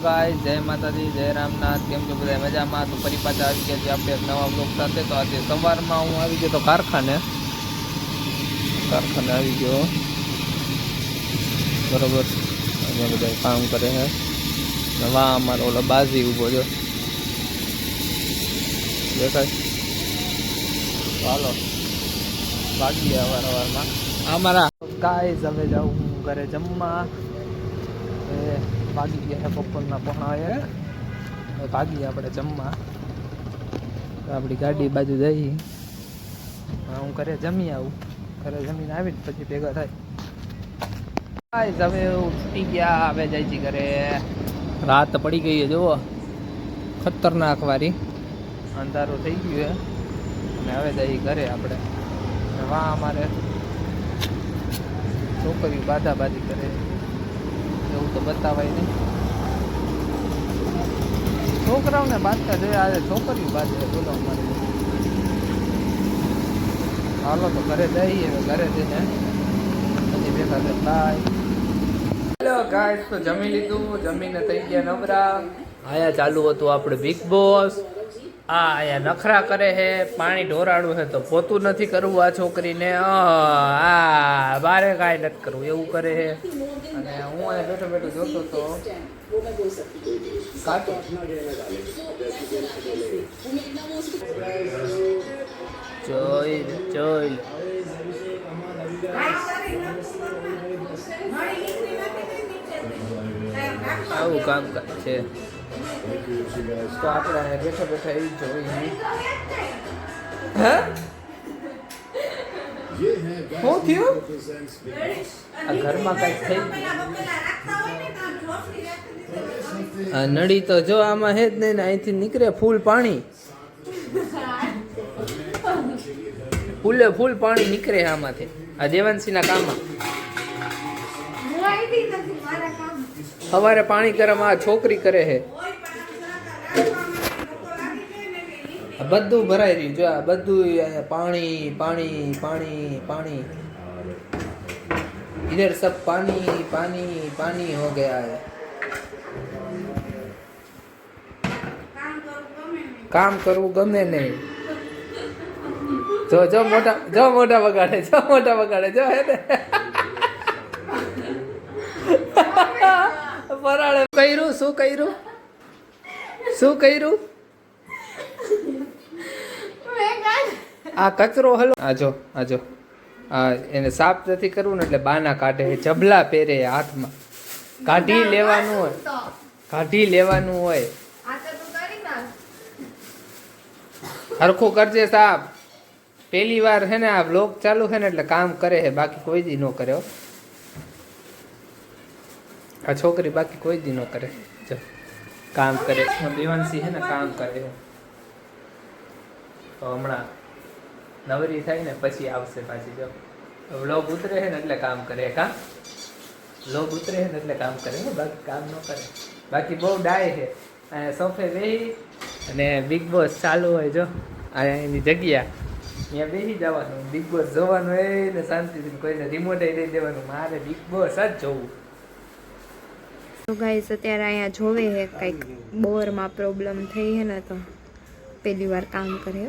Guys, જય માતાજી, જય રામનાથ. કેમ છો બધા? મજામાં? તો ફરી પાછા આવી ગયા છે આપણે એક નવા બ્લોગ સાથે. તો આજે સવારમાં હું આવી ગયો તો કારખાને આવી ગયો બરોબર. અહીંયા બધા કામ કરે છે. નવા અમારો ઓલો બાજી ઊભો જો દેખાય. ચાલો ભાગીએ અવારમાં. અમારા ગાઈસ હવે જાઉં હું ઘરે જમવા. ભાગી ગયા છે બપોરના પહોણા ભાગીએ આપણે જમવા. આપણી ગાડી બાજુ જઈ. હું ઘરે જમી આવું. ઘરે જમીને આવીને પછી ભેગા થાય. હવે છૂટી ગયા. હવે જાય છે ઘરે. રાત પડી ગઈ છે જુઓ, ખતરનાક વારી. અંધારું થઈ ગયું છે અને હવે જઈ ઘરે આપણે. વાહ અમારે છોકરી બાધાબાધી કરે એવું તો બતાવાય નહીં. છોકરાઓને બાંધતા જોયા, આજે છોકરીઓ બાંધે બોલો અમારે. હાલો તો ઘરે જઈએ. ઘરે જઈને પછી ભેગા થાય. બાય. હેલો ગાઈસ, તો જમી લીધું. જમીને થઈ ગયા નવરા. આયા ચાલુ હતું આપણે બિગ બોસ. આયા નખરા કરે છે. પાણી ઢોરાડવું છે તો પોતું નથી કરવું આ છોકરીને. બારે કાંઈ નથી કરવું એવું કરે છે. અને હું અહીંયા બેઠો બેઠો જોતો તો જોઈ આવું કામકાજ છે. તો આપણે બેઠા બેઠા એવું જોઈએ. શું થયું? આ ઘરમાં કઈક થઈ ગયું. નળી તો જો આમાં હે જ નહીં ને. અહીંથી નીકળે ફૂલ પાણી. ફૂલે ફૂલ પાણી નીકળે આમાંથી. આ દેવાંશીના કામમાં સવારે પાણી ગરમ આ છોકરી કરે છે. બધું ભરાઈ રહ્યું જો. આ બધું પાણી પાણી પાણી પાણી. इधर सब पानी पानी पानी हो गया है. काम करવું ગમે નહીં. જો મોટા વગાડે. જો હે ને પરાળે કર્યું. શું કર્યું? આ કચરો હલો. આજો એને સાફ નથી કરવું ને એટલે બાના કાઢે. જબલા પહેરે હાથમાં. કાઢી લેવાનું હોય. હરખું કરજે સાહેબ. પહેલી વાર છે ને આ બ્લોગ ચાલુ છે ને એટલે કામ કરે છે. બાકી કોઈ દી ન કરે. આ છોકરી બાકી કોઈ દી ન કરે. જો કામ કરે. દેવાંશી છે ને કામ કરે. તો હમણાં નવરી થાય ને પછી આવશે પાછી. જો વ્લોગ ઉતરે છે ને એટલે કામ કરે. વ્લોગ ઉતરે છે ને એટલે કામ કરે. બાકી કામ ન કરે. બાકી બહુ ડાય છે. સોફે બેસી અને બિગ બોસ ચાલુ હોય. જો આ એની જગ્યા ત્યાં બેસી જવાનું. બિગ બોસ જોવાનું હોય ને શાંતિથી. કોઈને રિમોટ દઈ દેવાનું. મારે બિગ બોસ જ જોવું. તો ગાઈસ અત્યારે અહીંયા જોવે છે કંઈક બોરમાં પ્રોબ્લેમ થઈ છે ને તો પહેલી વાર કામ કરે.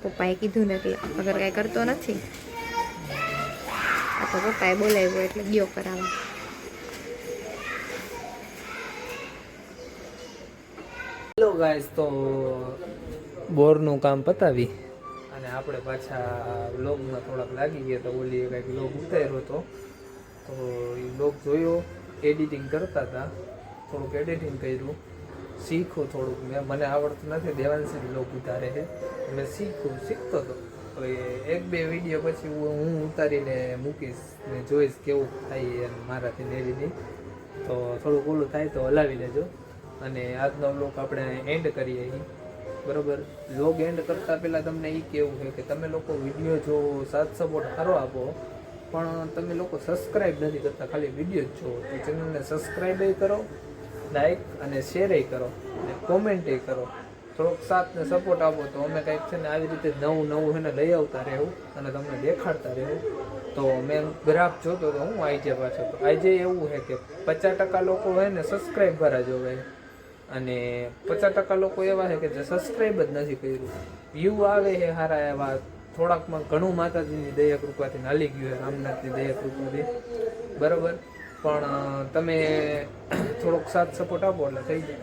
પપ્પાએ કીધું ને એટલે અગર કાંઈ કરતો નથી. આ તો પપ્પાએ બોલાવ્યો એટલે ગયો કરાવવા. હેલો ગાઈસ, તો બોરનું કામ પતાવી અને આપણે પાછા વ્લોગમાં થોડાક લાગી ગયા. તો ઓલી કંઈક વ્લોગ ઉતાર્યો હતો તો એ વ્લોગ જોયો. એડિટિંગ કરતા હતા. થોડુંક એડિટિંગ કર્યું. શીખું થોડુંક. મને આવડતું નથી. દેવાંશી વ્લોગ ઉતારે છે. મેં શીખતો હતો. હવે 1-2 વિડીયો પછી હું ઉતારીને મૂકીશ ને જોઈશ કેવું થાય એમ મારાથી એડિટિંગ. તો થોડુંક ઓલું થાય તો હલાવી લેજો. અને આજનો વ્લોગ આપણે એન્ડ કરીએ બરાબર. વ્લોગ એન્ડ કરતાં પહેલાં તમને એ કહેવું છે કે તમે લોકો વિડીયો જો સાથ સપોર્ટ સારો આપો, પણ તમે લોકો સબસ્ક્રાઈબ નથી કરતા, ખાલી વિડીયો જ જુઓ. તો ચેનલને સબસ્ક્રાઈબ કરો, લાઈક અને શેર કરો અને કોમેન્ટ કરો. થોડોક સાથ ને સપોર્ટ આપો તો અમે કંઈક છે ને આવી રીતે નવું છે ને લઈ આવતા રહેવું અને તમને દેખાડતા રહેવું. તો મેં ગ્રાફ જોતો તો હું આજે પાછો તો આજે એવું છે કે 50% લોકો હોય ને સબસ્ક્રાઈબ વાળા જોવે અને 50% લોકો એવા છે કે જે સબસ્ક્રાઈબ જ નથી કર્યું. વ્યૂ આવે છે સારા એવા, થોડાકમાં ઘણું માતાજીની દયા કૃપાથી હાલી ગયું છે, રામનાથની દયા કૃપાથી, બરાબર. પણ તમે થોડોક સાથ સપોર્ટ આપો એટલે થઈ જાય.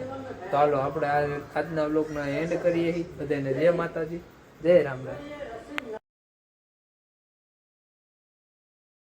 તો હાલો આપણે આજના વ્લોગના એન્ડ કરીએ. બધાને જય માતાજી, જય રામનાથ.